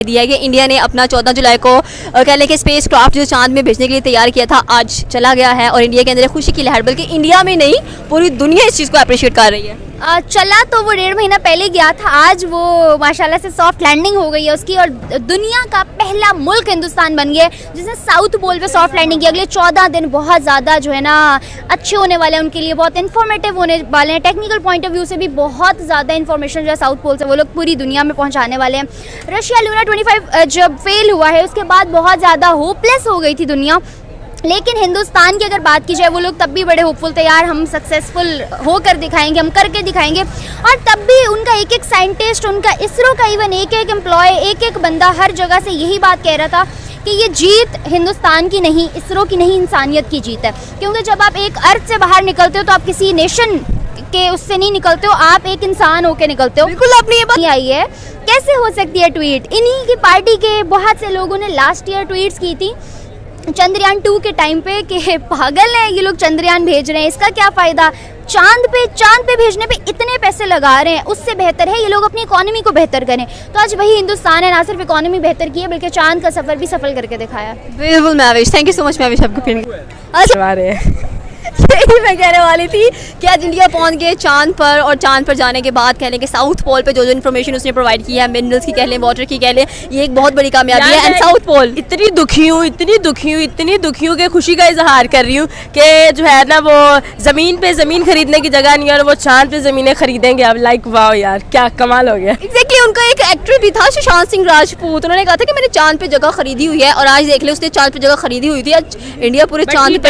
दिया कि इंडिया ने अपना 14 जुलाई को कह लें कि स्पेस क्राफ्ट जो चांद में भेजने के लिए तैयार किया था, आज चला गया है और इंडिया के अंदर खुशी की लहर, बल्कि इंडिया में नहीं पूरी दुनिया इस चीज़ को अप्रिशिएट कर रही है। चला तो वो 1.5 महीना पहले गया था, आज वो माशाल्लाह से सॉफ्ट लैंडिंग हो गई है उसकी और दुनिया का पहला मुल्क हिंदुस्तान बन गया है जिसने साउथ पोल पे सॉफ्ट लैंडिंग की। अगले 14 दिन बहुत ज़्यादा जो है ना अच्छे होने वाले हैं उनके लिए, बहुत इन्फॉर्मेटिव होने वाले हैं। टेक्निकल पॉइंट ऑफ व्यू से भी बहुत ज़्यादा इन्फॉर्मेशन जो है साउथ पोल से वो लोग पूरी दुनिया में पहुँचाने वाले हैं। रशिया लूना 25 जब फेल हुआ है उसके बाद बहुत ज़्यादा होपलेस हो गई थी दुनिया, लेकिन हिंदुस्तान की अगर बात की जाए वो लोग तब भी बड़े होपफुल थे, यार हम सक्सेसफुल होकर दिखाएंगे, हम करके दिखाएंगे। और तब भी उनका एक एक साइंटिस्ट, उनका इसरो का इवन एक एक एम्प्लॉय, एक एक बंदा हर जगह से यही बात कह रहा था कि ये जीत हिंदुस्तान की नहीं, इसरो की नहीं, इंसानियत की जीत है। क्योंकि जब आप एक अर्थ से बाहर निकलते हो तो आप किसी नेशन के उससे नहीं निकलते हो, आप एक इंसान होकर निकलते हो। बिल्कुल अपनी ये बात आई है, कैसे हो सकती है ट्वीट? इन्हीं की पार्टी के बहुत से लोगों ने लास्ट ईयर ट्वीट्स की थी चंद्रयान 2 के टाइम पे कि पागल है ये लोग, चंद्रयान भेज रहे हैं, इसका क्या फ़ायदा? चांद पे भेजने पे इतने पैसे लगा रहे हैं, उससे बेहतर है ये लोग अपनी इकोनॉमी को बेहतर करें। तो आज वही हिंदुस्तान है, ना सिर्फ इकोनॉमी बेहतर की है बल्कि चांद का सफ़र भी सफल करके दिखाया। बिल्कुल Mahvish, thank you so much Mahvish आपको फिर। यही मैं कहने वाली थी कि आज इंडिया पहुंच गए चांद पर, और चांद पर जाने के बाद कह लें कि साउथ पोल पे जो जो इन्फॉर्मेशन उसने प्रोवाइड की है, मिनरल्स की कह लें, वाटर की कह लें, ये एक बहुत बड़ी कामयाबी है। एंड साउथ पोल इतनी दुखी हूँ कि खुशी का इजहार कर रही हूँ कि जो है ना वो ज़मीन पे ज़मीन खरीदने की जगह नहीं है और वो चांद पे ज़मीनें खरीदेंगे अब। लाइक वाओ यार, क्या कमाल हो गया। एग्जैक्टली, उनका एक एक्टर भी था सुशांत सिंह राजपूत, उन्होंने कहा था कि मैंने चांद पे जगह खरीदी हुई है, और आज देख ले उसने चांद पे जगह खरीदी हुई थी, आज इंडिया पूरे चांद पे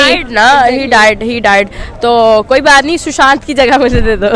ही डाइड। तो कोई बात नहीं, सुशांत की जगह मुझे दे दो।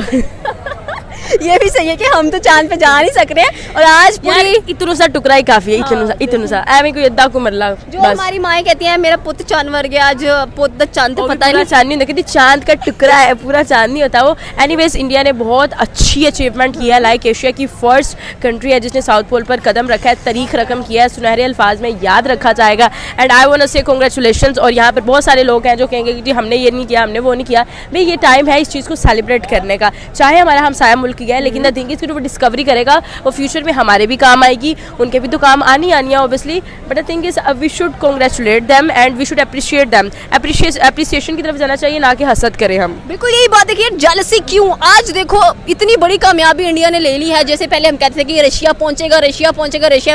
ये भी सही है कि हम तो चांद पे जा नहीं सक रहे हैं, और आज पूरी इतना सा टुकड़ा ही काफी है, इतना सा ऐ कोई अद्धा को मरला। जो हमारी माएँ कहती हैं मेरा पुत्र चांद मर गया, आज पुत्र चांद पे पता नहीं, चांद नहीं होता, चांद का टुकड़ा है, पूरा चांद नहीं होता वो। एनीवेज, इंडिया ने बहुत अच्छी अचीवमेंट किया है, लाइक एशिया की फर्स्ट कंट्री है जिसने साउथ पोल पर कदम रखा है, तारीख रकम किया है, सुनहरे अल्फाज में याद रखा जाएगा। एंड आई वांट टू से कांग्रेचुलेशंस। और यहाँ पर बहुत सारे लोग हैं जो कहेंगे कि जी हमने ये नहीं किया, हमने वो नहीं किया। भाई ये टाइम है इस चीज़ को सेलिब्रेट करने का, चाहे हमारा हमसाया मुल्क गया है, लेकिन द थिंग इज वो डिस्कवरी करेगा, वो फ्यूचर में हमारे भी काम आएगी, उनके भी तो काम आनी है obviously. But the thing is we should congratulate them and we should appreciate them. Appreciation की तरफ जाना चाहिए, ना कि हसद करें हम। बिल्कुल यही बात है कि जेलसी क्यों? आज देखो इतनी बड़ी कामयाबी इंडिया ने ले ली है। जैसे पहले हम कहते थे कि रशिया पहुंचेगा,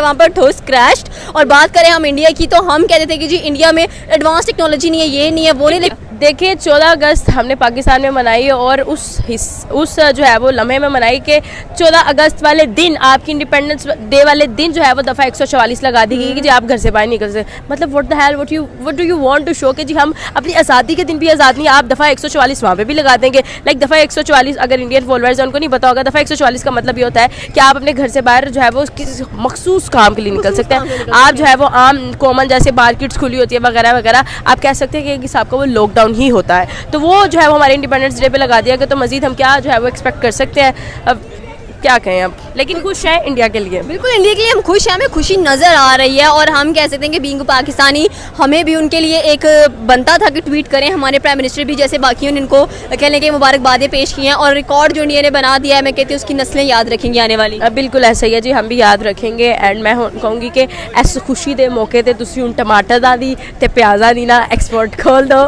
वहाँ पर ठोस क्रैश्ड। और बात करें हम इंडिया की, तो हम कहते थे कि जी इंडिया में एडवांस टेक्नोलॉजी नहीं है, ये नहीं है, वो नहीं। देखिए 14 अगस्त हमने पाकिस्तान में मनाई, और उस जो है वो लम्हे में मनाई कि 14 अगस्त वाले दिन, आपकी इंडिपेंडेंस डे वाले दिन जो है वो दफ़ा 144 लगा दी गई कि जी आप घर से बाहर नहीं निकल सकते। मतलब what the hell, what do you want to show कि जी हम अपनी आज़ादी के दिन भी आज़ाद नहीं, आप दफ़ा 144 वहाँ पे भी लगा देंगे। लाइक दफ़ा 144, अगर इंडियन फॉलोअर्स हैं उनको नहीं पता होगा, दफ़ा 144 का मतलब ये होता है कि आप अपने घर से बाहर जो है वो किसी मखसूस काम के लिए निकल सकते हैं। आप जो है वो आम कॉमन जैसे मार्केट्स खुली होती है वगैरह वगैरह, आप कह सकते हैं कि हिसाब का वो लॉकडाउन ही होता है। तो वो जो है वो हमारे इंडिपेंडेंस डे पे लगा दिया गया, तो मजीद हम क्या जो है वो एक्सपेक्ट कर सकते हैं? अब क्या कहें अब, लेकिन खुश हैं इंडिया के लिए। बिल्कुल इंडिया के लिए हम खुश हैं, हमें खुशी नज़र आ रही है, और हम कह सकते हैं कि बीइंग पाकिस्तानी हमें भी उनके लिए एक बनता था कि ट्वीट करें। हमारे प्राइम मिनिस्टर भी जैसे बाकियों ने इनको कहने के मुबारकबादें पेश की हैं, और रिकॉर्ड जो इंडिया ने बना दिया है, मैं कहती हूँ उसकी नस्लें याद रखेंगी आने वाली। बिल्कुल ऐसा ही है जी, हम भी याद रखेंगे। एंड मैं कहूँगी कि इस खुशी के मौके पर तुम हूँ टमाटर दा दी ते प्याज़ा दी ना एक्सपोर्ट खोल दो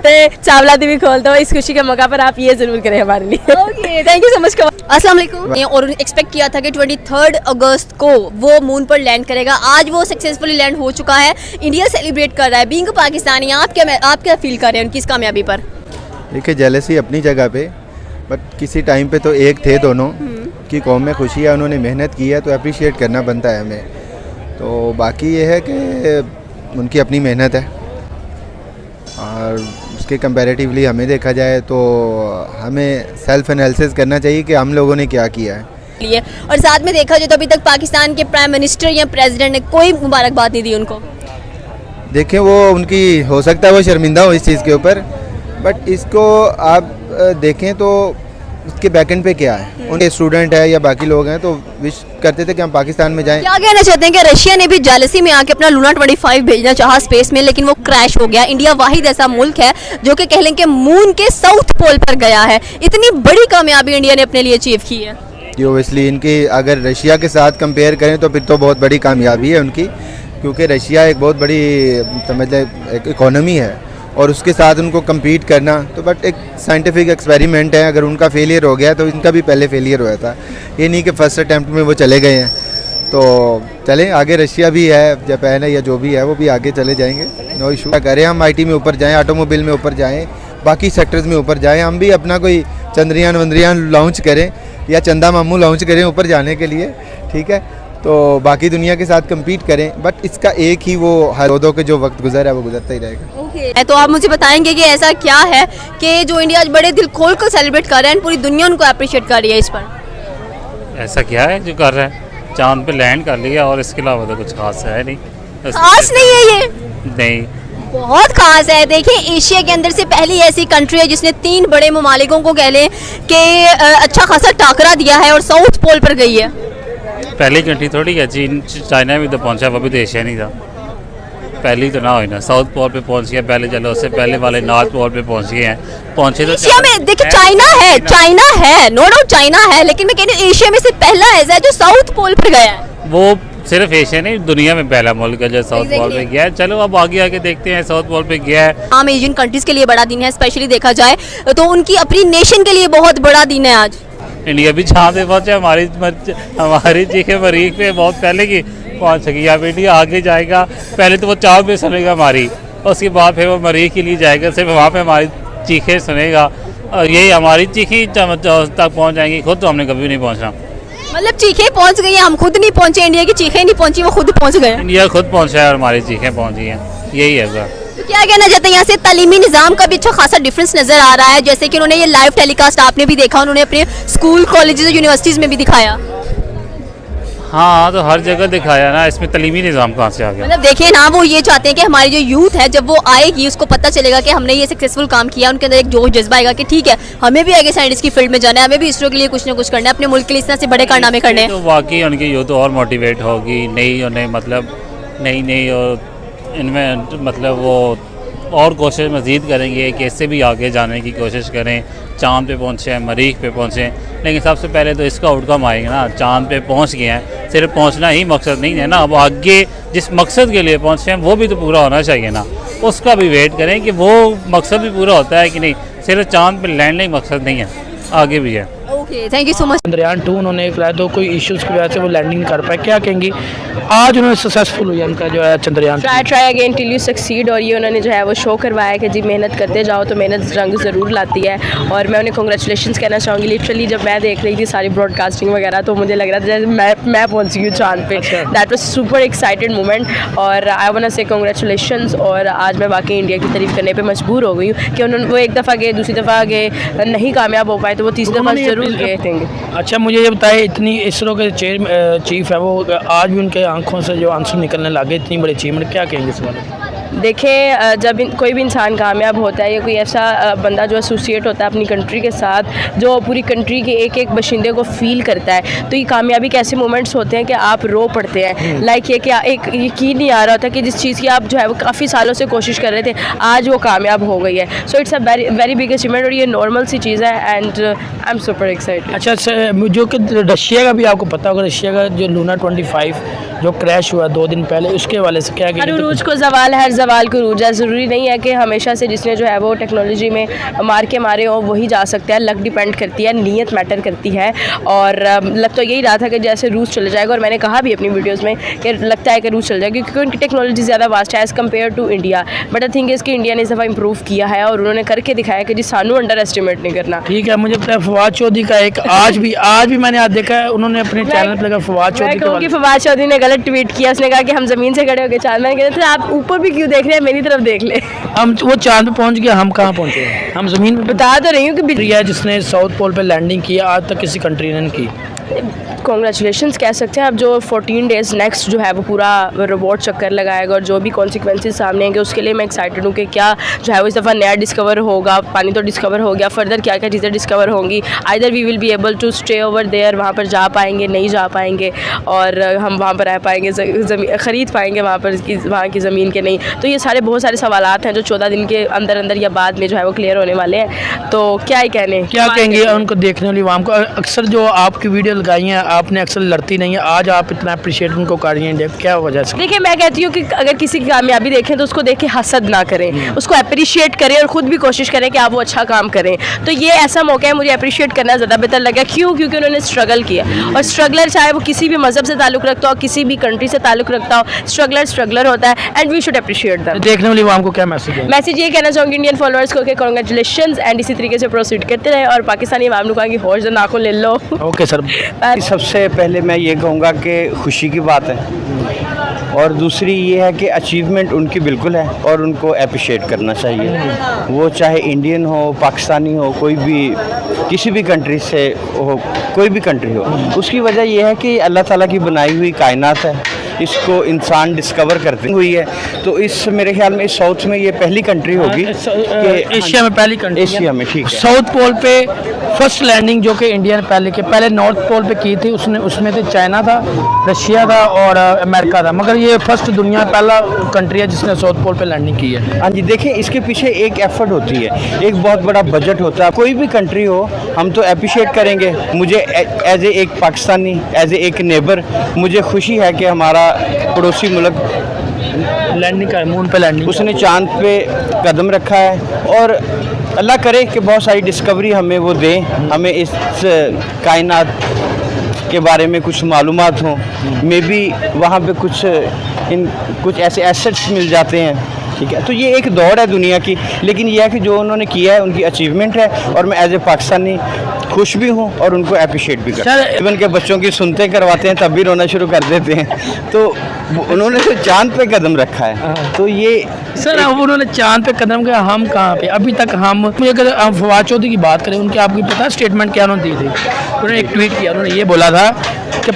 ते चावला दी भी खोल दो। इस खुशी के मौका पर आप ये ज़रूर करें हमारे लिए। Okay, thank you so much. अस्सलाम वालेकुम। और एक्सपेक्ट किया था कि 23 अगस्त को वो मून पर लैंड करेगा, आज वो सक्सेसफुली लैंड हो चुका है, इंडिया सेलिब्रेट कर रहा है। बीइंग पाकिस्तानी आप क्या फील कर रहे हैं उनकी इस कामयाबी पर? देखिए जेलसी अपनी जगह पे, बट किसी टाइम पे तो एक थे दोनों की कौम में खुशी है, उन्होंने मेहनत की है तो अप्रिशिएट करना बनता है हमें। तो बाकी ये है कि उनकी अपनी मेहनत है, और उसके कंपैरेटिवली हमें देखा जाए तो हमें सेल्फ एनालिसिस करना चाहिए कि हम लोगों ने क्या किया है। और साथ में देखा जाए तो अभी तक पाकिस्तान के प्राइम मिनिस्टर या प्रेसिडेंट ने कोई मुबारकबाद नहीं दी उनको। देखें वो उनकी हो सकता है वो शर्मिंदा हो इस चीज़ के ऊपर, बट इसको आप देखें तो उसके बैकएंड पे क्या है, उनके स्टूडेंट है या बाकी लोग हैं तो विश करते थे कि हम पाकिस्तान में जाएं। क्या कहना चाहते हैं कि रशिया ने भी जेलसी में आके अपना लूना 25 भेजना चाहा स्पेस में, लेकिन वो क्रैश हो गया। इंडिया वाहिद ऐसा मुल्क है जो कि कह लें कि मून के साउथ पोल पर गया है। इतनी बड़ी कामयाबी इंडिया ने अपने लिए अचीव की है। कि ओबियसली इनकी अगर रशिया के साथ कंपेयर करें तो फिर तो बहुत बड़ी कामयाबी है उनकी, क्योंकि रशिया एक बहुत बड़ी समझ लें एक इकोनॉमी है और उसके साथ उनको compete करना तो बट एक साइंटिफिक एक्सपेरिमेंट है। अगर उनका फेलियर हो गया तो इनका भी पहले फेलियर हुआ था, ये नहीं कि फर्स्ट अटैम्प्ट में वो चले गए हैं। तो चलें आगे, रशिया भी है, जापान है या जो भी है वो भी आगे चले जाएंगे, नो इशू। करें हम IT में ऊपर जाएं, ऑटोमोबाइल में ऊपर जाएं, बाकी सेक्टर्स में ऊपर जाएं, हम भी अपना कोई चंद्रयान लॉन्च करें या चंदा मामू लॉन्च करें ऊपर जाने के लिए, ठीक है। तो बाकी दुनिया के साथ compete करें, बट इसका एक ही वो हर दो के जो वक्त गुजर है वो गुजरता ही रहेगा। ओके, तो आप मुझे बताएंगे कि ऐसा क्या है कि जो इंडिया आज बड़े दिल खोल कर सेलिब्रेट कर रहे हैं, पूरी दुनिया उनको अप्रिशिएट कर रही है इस पर? ऐसा क्या है जो कर रहा है? चांद पे लैंड कर लिया और इसके अलावा तो कुछ खास है नहीं। खास नहीं है ये? नहीं, बहुत खास है। देखिए, एशिया के अंदर से पहली ऐसी कंट्री है जिसने 3 बड़े ममालिकों को कह लें कि अच्छा खासा टाकरा दिया है और साउथ पोल पर गई है। पहली कंट्री थोड़ी है, चीन चाइना भी तो पहुंचा, वो भी तो एशिया नहीं था। पहली तो ना हो ना, साउथ पोल पे पहुंच गया पहले, चलो उससे पहले वाले नॉर्थ पोल पे पहुंच गए हैं, पहुंचे तो एशिया में देखिए चाइना है, नो डाउट चाइना है, लेकिन मैं कह रही हूँ एशिया में से पहला ऐसा है जो साउथ पोल पर गया है। वो सिर्फ एशिया नहीं, दुनिया में पहला मुल्क है जो साउथ पोल पे गया है। चलो अब आगे आगे देखते हैं, साउथ पोल पे गया है। आम एशियन कंट्रीज के लिए बड़ा दिन है, स्पेशली देखा जाए तो उनकी अपनी नेशन के लिए बहुत बड़ा दिन है आज। इंडिया भी जहाँ पे पहुँचे, हमारी चीखें मरीख पे बहुत पहले की पहुँच सकी। अब इंडिया आगे जाएगा, पहले तो वो चाव पे सुनेगा हमारी, उसके बाद फिर वो मरीख के लिए जाएगा, सिर्फ वहाँ पे हमारी चीखें सुनेगा और यही हमारी चीखें तक पहुँच जाएंगी। खुद तो हमने कभी नहीं पहुँचना। मतलब चीखें पहुंच गई हैं, हम खुद नहीं पहुंचे, इंडिया की चीखें नहीं पहुंची, वो खुद पहुंच गए। इंडिया खुद पहुँचा है और हमारी चीखें पहुँची हैं, यही है सर। तो क्या कहना चाहते हैं, यहाँ से तालीमी निज़ाम का भी अच्छा खासा डिफरेंस नज़र आ रहा है, जैसे कि उन्होंने ये लाइव टेलीकास्ट आपने भी देखा, उन्होंने अपने स्कूल कॉलेजेस यूनिवर्सिटीज़ में भी दिखाया। हाँ, तो हर जगह दिखाया ना, इसमें तालीमी निज़ाम कहाँ से आ गया? मतलब देखिए ना, वो ये चाहते हैं कि हमारी जो यूथ है जब वो आएगी उसको पता चलेगा कि हमने ये सक्सेसफुल काम किया, उनके अंदर एक जोश जज्बा आएगा कि ठीक है हमें भी आगे साइंस की फील्ड में जाना है, हमें भी इसरो के लिए कुछ ना कुछ करना है, अपने मुल्क के लिए इस तरह से बड़े कारनामे करने हैं। तो वाकई उनकी यूथ और मोटिवेट होगी, नई और इनमें मतलब वो और कोशिश मज़ीद करेंगे कि इससे भी आगे जाने की कोशिश करें, चांद पे पहुँचे, मरीख पे पहुँचे। लेकिन सबसे पहले तो इसका आउटकम आएगा ना, चांद पे पहुँच गए हैं, सिर्फ पहुँचना ही मकसद नहीं है ना, अब आगे जिस मकसद के लिए पहुँचे हैं वो भी तो पूरा होना चाहिए ना, उसका भी वेट करें कि वो मकसद भी पूरा होता है कि नहीं, सिर्फ चांद पे लैंडिंग मकसद नहीं है, आगे भी है। Okay, thank you so much. Chandrayaan 2 उन्होंने एक लाया, तो कोई इश्यूज़ की वजह से वो लैंडिंग कर पाए, क्या कहेंगी आज उन्होंने सक्सेसफुल हुई उनका जो है Chandrayaan? Try again till you succeed, और ये उन्होंने जो है वो शो करवाया कि जी मेहनत करते जाओ तो मेहनत रंग ज़रूर लाती है। और मैं उन्हें कॉन्ग्रेचुलेशंस कहना चाहूँगी। लिटरली जब मैं देख रही थी सारी ब्रॉडकास्टिंग वगैरह तो मुझे लग रहा था जैसे मैं पहुँची हूँ चांद पे। That was super excited moment और आई वांट टू से कॉन्ग्रेचुलेशंस। और आज मैं वाकई इंडिया की तारीफ करने पर मजबूर हो गई हूँ कि उन्होंने वो एक दफ़ा गए, दूसरी दफ़ा गए, नहीं कामयाब हो पाए तो वो तीसरी दफ़ा ज़रूर गए देंगे। अच्छा, मुझे ये बताइए, इतनी इसरो के चीफ है वो, आज भी उनके आंखों से जो आंसू निकलने लगे, इतनी बड़ी अचीवमेंट, क्या कहेंगे इस बारे में? देखें, जब कोई भी इंसान कामयाब होता है या कोई ऐसा बंदा जो एसोसिएट होता है अपनी कंट्री के साथ, जो पूरी कंट्री के एक एक बशिंदे को फील करता है, तो ये कामयाबी के ऐसे मोमेंट्स होते हैं कि आप रो पड़ते हैं। लाइक ये कि एक यकीन नहीं आ रहा होता कि जिस चीज़ की आप जो है वो काफ़ी सालों से कोशिश कर रहे थे, आज वो कामयाब हो गई है। So it's a very big achievement और ये नॉर्मल सी चीज़ है and I am super excited. अच्छा, जो कि रशिया का भी आपको पता होगा, रशिया का जो लूना 25 जो क्रैश हुआ 2 दिन पहले, उसके हवाले से क्या हर उरूज को जवाल, हर जवाल को उरूज है। ज़रूरी नहीं है कि हमेशा से जिसने जो है वो टेक्नोलॉजी में मार के मारे हो वही जा सकता है। लक डिपेंड करती है, नीयत मैटर करती है। और लग तो यही रहा था कि जैसे रूस चले जाएगा, और मैंने कहा भी अपनी वीडियोज़ में कि लगता है कि रूस चल जाएगा क्योंकि उनकी टेक्नोलॉजी ज़्यादा वास्ट है as compare to India. But I think इसकी इंडिया ने इस दफ़ा इंप्रूव किया है और उन्होंने करके दिखाया कि जी सानू अंडर एस्टिमेट नहीं करना। ठीक है, मुझे पता है फवाद चौधरी का एक आज भी मैंने आज देखा है, उन्होंने अपने चैनल पर लगा फवाद चौधरी फवाद चौधरी ने गलत ट्वीट किया। उसने कहा कि हम ज़मीन से खड़े होकर चांद, मैंने कहा था आप ऊपर भी क्यों देख रहे हैं, मेरी तरफ देख ले। हम वो चांद पे पहुंच गया, हम कहाँ पहुंचे हैं? हम ज़मीन पे। बता तो रही हूँ कि जिसने साउथ पोल पे लैंडिंग की, आज तक किसी कंट्री ने की। कॉन्ग्रेचुलेशंस कह सकते हैं। अब जो 14 डेज़ नेक्स्ट जो है वो पूरा रोबोट चक्कर लगाएगा और जो भी कॉन्सिक्वेंसेस सामने आएंगे उसके लिए मैं एक्साइटेड हूँ कि क्या जो है वो इस दफ़ा नया डिस्कवर होगा। पानी तो डिस्कवर हो गया, फर्दर क्या क्या चीज़ें डिस्कवर होंगी। Either we will be able to stay over there, वहाँ पर जा पाएंगे, नहीं जा पाएंगे, और हम वहाँ पर रह पाएंगे, ख़रीद पाएंगे वहाँ की ज़मीन के नहीं। तो ये सारे बहुत सारे सवालात हैं जो 14 दिन के अंदर अंदर या बाद में जो है वो क्लियर होने वाले हैं। तो क्या ही कहने, क्या कहेंगे उनको देखने वाली आवाम को? अक्सर जो आपकी वीडियो लगाई हैं, आपने अक्सर लड़ती नहीं है, आज आप इतना अप्रिशिएट उनको कर रही हैं इंडिया, क्या वजह से? देखिए मैं कहती हूँ कि अगर किसी की कामयाबी देखें तो उसको देख के हसद ना करें, उसको अप्रिशिएट करें और ख़ुद भी कोशिश करें कि आप वो अच्छा काम करें। तो ये ऐसा मौका है, मुझे अप्रिशिएट करना ज़्यादा बेहतर लगा। क्यों? क्योंकि उन्होंने स्ट्रगल किया, और स्ट्रगलर चाहे वो किसी भी मज़हब से ताल्लुक़ रखता हो, किसी भी कंट्री से ताल्लुक़ रखता हो, स्ट्रगलर होता है and we should appreciate them. देखने वाली आवाम को क्या मैसेज है? मैसेज ये कहना चाहूँगी इंडियन फॉलोअर्स को कि कांग्रेचुलेशंस एंड इसी तरीके से प्रोसीड करते रहे, और पाकिस्तानी अवाम को कहेंगे होश नाखुन ले लो। Okay sir. सबसे पहले मैं ये कहूँगा कि खुशी की बात है, और दूसरी ये है कि अचीवमेंट उनकी बिल्कुल है और उनको अप्रिशिएट करना चाहिए। वो चाहे इंडियन हो, पाकिस्तानी हो, कोई भी किसी भी कंट्री से हो, कोई भी कंट्री हो, उसकी वजह ये है कि अल्लाह ताला की बनाई हुई कायनात है, इसको इंसान डिस्कवर करते हुई है। तो इस मेरे ख्याल में इस साउथ में ये पहली कंट्री होगी कि एशिया में पहली कंट्री, एशिया में, ठीक है। साउथ पोल पे फर्स्ट लैंडिंग जो कि इंडिया ने पहले नॉर्थ पोल पे की थी, उसमें से चाइना था, रशिया था और अमेरिका था, मगर ये फर्स्ट दुनिया पहला कंट्री है जिसने साउथ पोल पे लैंडिंग की है। हाँ जी, देखिए इसके पीछे एक एफर्ट होती है, एक बहुत बड़ा बजट होता है। कोई भी कंट्री हो, हम तो अप्रिशिएट करेंगे। मुझे एज ए एक पाकिस्तानी, एज ए एक नेबर, मुझे खुशी है कि हमारा पड़ोसी मुल्क लैंडिंग का मून पे लैंडिंग, उसने चांद पे कदम रखा है, और अल्लाह करे कि बहुत सारी डिस्कवरी हमें वो दें, हमें इस कायनात के बारे में कुछ मालूमात हों, मे बी वहाँ पे कुछ ऐसे एसेट्स मिल जाते हैं, ठीक है। तो ये एक दौड़ है दुनिया की, लेकिन यह है कि जो उन्होंने किया है उनकी अचीवमेंट है, और मैं एज ए पाकिस्तानी खुश भी हूँ और उनको अप्रिशिएट भी करता हूँ। इवन के बच्चों की सुनते करवाते हैं तब भी रोना शुरू कर देते हैं। तो उन्होंने तो चांद पे कदम रखा है, तो ये सर अब उन्होंने चांद पे कदम किया, हम कहाँ पे अभी तक। मुझे अगर हम फवाद चौधरी की बात करें, उनकी आपकी पता स्टेटमेंट क्या उन्होंने दी थी? उन्होंने एक ट्वीट किया, उन्होंने ये बोला था कि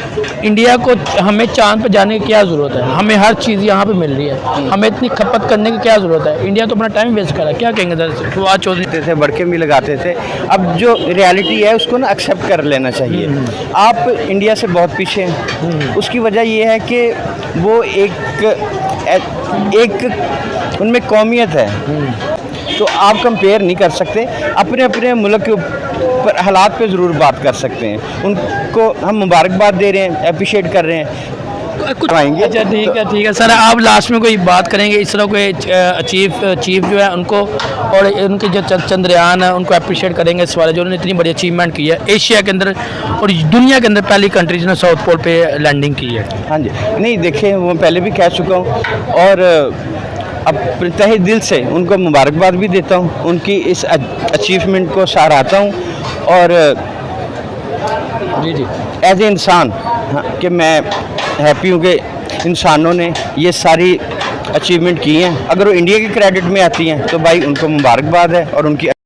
इंडिया को, हमें चांद पे जाने की क्या ज़रूरत है, हमें हर चीज़ यहाँ पे मिल रही है, हमें इतनी खपत करने की क्या ज़रूरत है, इंडिया तो अपना टाइम वेस्ट कर रहा है। क्या कहेंगे सर? फवाद चौधरी थे, बड़के भी लगाते थे। अब जो रियलिटी है उसको ना एक्सेप्ट कर लेना चाहिए। आप इंडिया से बहुत पीछे हैं, उसकी वजह ये है कि वो एक उनमें कौमियत है, तो आप कंपेयर नहीं कर सकते। अपने अपने मुल्क के ऊपर हालात पे ज़रूर बात कर सकते हैं। उनको हम मुबारकबाद दे रहे हैं, अप्रिशिएट कर रहे हैं, कुछ आएंगे। अच्छा ठीक है सर, आप लास्ट में कोई बात करेंगे इस तरह कोई चीफ जो है उनको, और उनके जो चंद्रयान है उनको अप्रिशिएट करेंगे इस वाले जो उन्होंने इतनी बड़ी अचीवमेंट की है एशिया के अंदर और दुनिया के अंदर पहली कंट्री जिसने साउथ पोल पे लैंडिंग की है? हाँ जी, नहीं देखिए वो पहले भी कह चुका हूँ, और अब तहे दिल से उनको मुबारकबाद भी देता हूँ, उनकी इस अचीवमेंट को सराहता हूँ, और जी एज ए इंसान कि मैं हैप्पी हूँ कि इंसानों ने ये सारी अचीवमेंट की हैं। अगर वो इंडिया के क्रेडिट में आती हैं तो भाई उनको मुबारकबाद है, और उनकी